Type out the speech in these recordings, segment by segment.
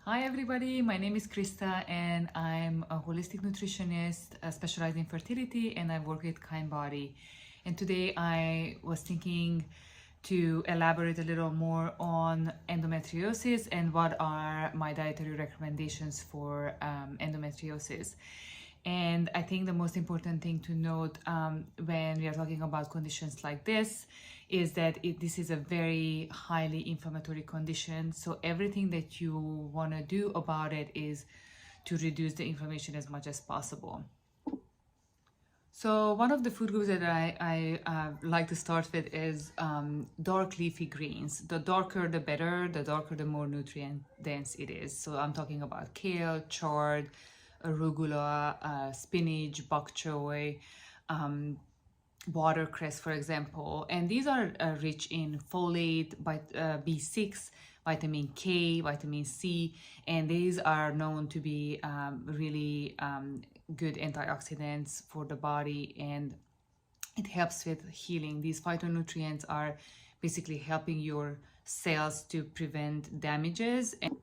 Hi everybody, my name is Kriszta and I'm a holistic nutritionist specialized in fertility, and I work with Kindbody. And today I was thinking to elaborate a little more on endometriosis and what are my dietary recommendations for endometriosis. And I think the most important thing to note when we are talking about conditions like this is that this is a very highly inflammatory condition. So everything that you want to do about it is to reduce the inflammation as much as possible. So one of the food groups that I like to start with is dark leafy greens. The darker the better, the darker the more nutrient dense it is. So I'm talking about kale, chard, arugula, spinach, bok choy, watercress, for example. And these are rich in folate, B6, vitamin K, vitamin C, and these are known to be really good antioxidants for the body, and it helps with healing. These phytonutrients are basically helping your cells to prevent damages. And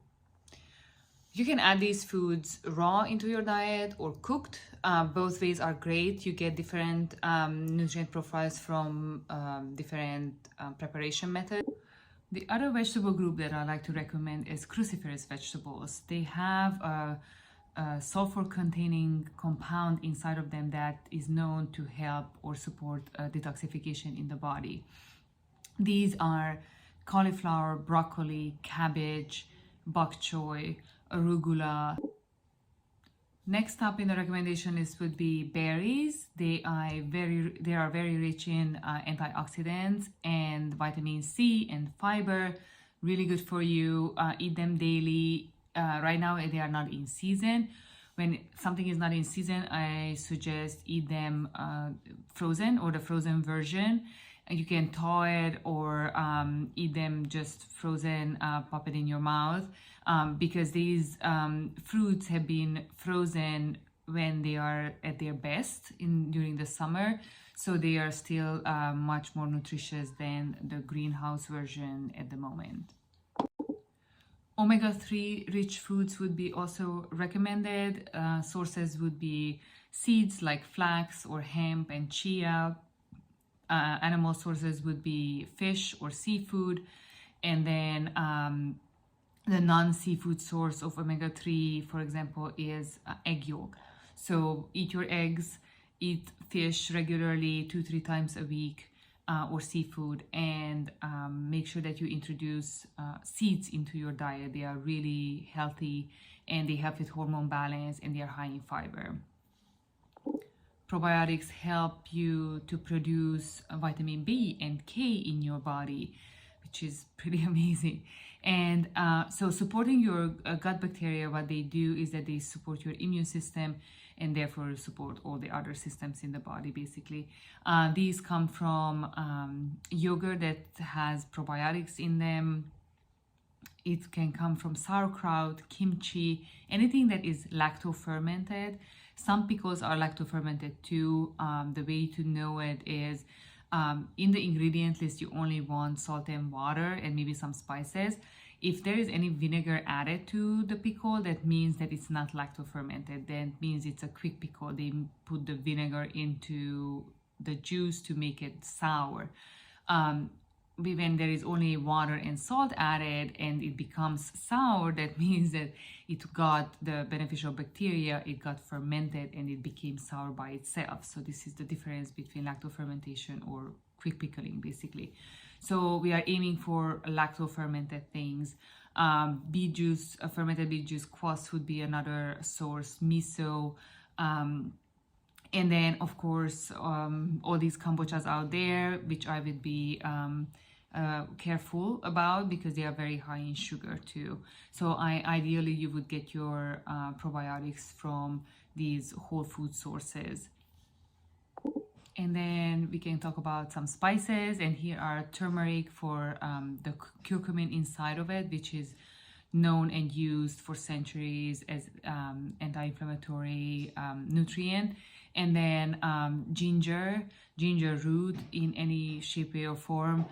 you can add these foods raw into your diet or cooked. Both ways are great. You get different nutrient profiles from different preparation methods. The other vegetable group that I like to recommend is cruciferous vegetables. They have a sulfur-containing compound inside of them that is known to help or support detoxification in the body. These are cauliflower, broccoli, cabbage, bok choy, arugula. Next up in the recommendation list would be berries. They are very rich in antioxidants and vitamin C and fiber. Really good for you. Eat them daily. Right now they are not in season. When something is not in season, I suggest eat them frozen or the frozen version. You can thaw it or eat them just frozen, pop it in your mouth, because these fruits have been frozen when they are at their best during the summer, so they are still much more nutritious than the greenhouse version at the moment. Omega-3 rich foods would be also recommended. Sources would be seeds like flax or hemp and chia. Animal sources would be fish or seafood, and then the non-seafood source of omega-3, for example, is egg yolk. So eat your eggs, eat fish regularly 2-3 times a week, or seafood, and make sure that you introduce seeds into your diet. They are really healthy and they help with hormone balance, and they are high in fiber. Probiotics help you to produce vitamin B and K in your body, which is pretty amazing. And so supporting your gut bacteria, what they do is that they support your immune system and therefore support all the other systems in the body, basically. These come from yogurt that has probiotics in them. It can come from sauerkraut, kimchi, anything that is lacto-fermented. Some pickles are lacto-fermented too. The way to know it is in the ingredient list, you only want salt and water and maybe some spices. If there is any vinegar added to the pickle, that means that it's not lacto-fermented. That means it's a quick pickle. They put the vinegar into the juice to make it sour. When there is only water and salt added and it becomes sour, that means that it got the beneficial bacteria, it got fermented and it became sour by itself. So this is the difference between lacto-fermentation or quick pickling, basically. So we are aiming for lacto-fermented things. Beet juice, fermented beet juice, kvass would be another source, miso, and then of course all these kombuchas out there, which I would be careful about because they are very high in sugar too. So ideally you would get your probiotics from these whole food sources. And then we can talk about some spices, and here are turmeric for the curcumin inside of it, which is known and used for centuries as anti-inflammatory nutrient. And then ginger root in any shape, way, or form.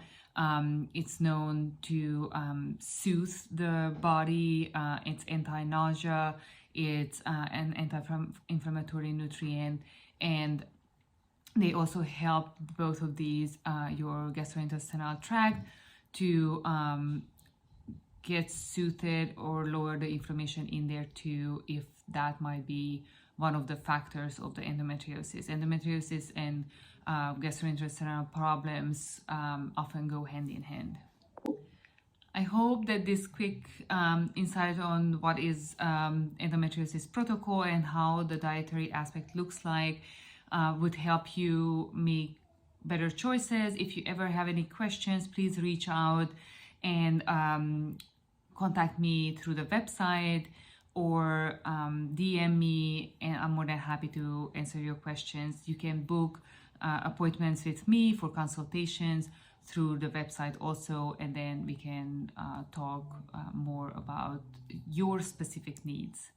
It's known to soothe the body. It's anti-nausea. It's an anti-inflammatory nutrient, and they also help both of these, your gastrointestinal tract, to get soothed or lower the inflammation in there too, if that might be one of the factors of the endometriosis. Endometriosis and gastrointestinal problems often go hand in hand. I hope that this quick insight on what is endometriosis protocol and how the dietary aspect looks like would help you make better choices. If you ever have any questions, please reach out and contact me through the website or DM me, and I'm more than happy to answer your questions. You can book appointments with me for consultations through the website also, and then we can talk more about your specific needs.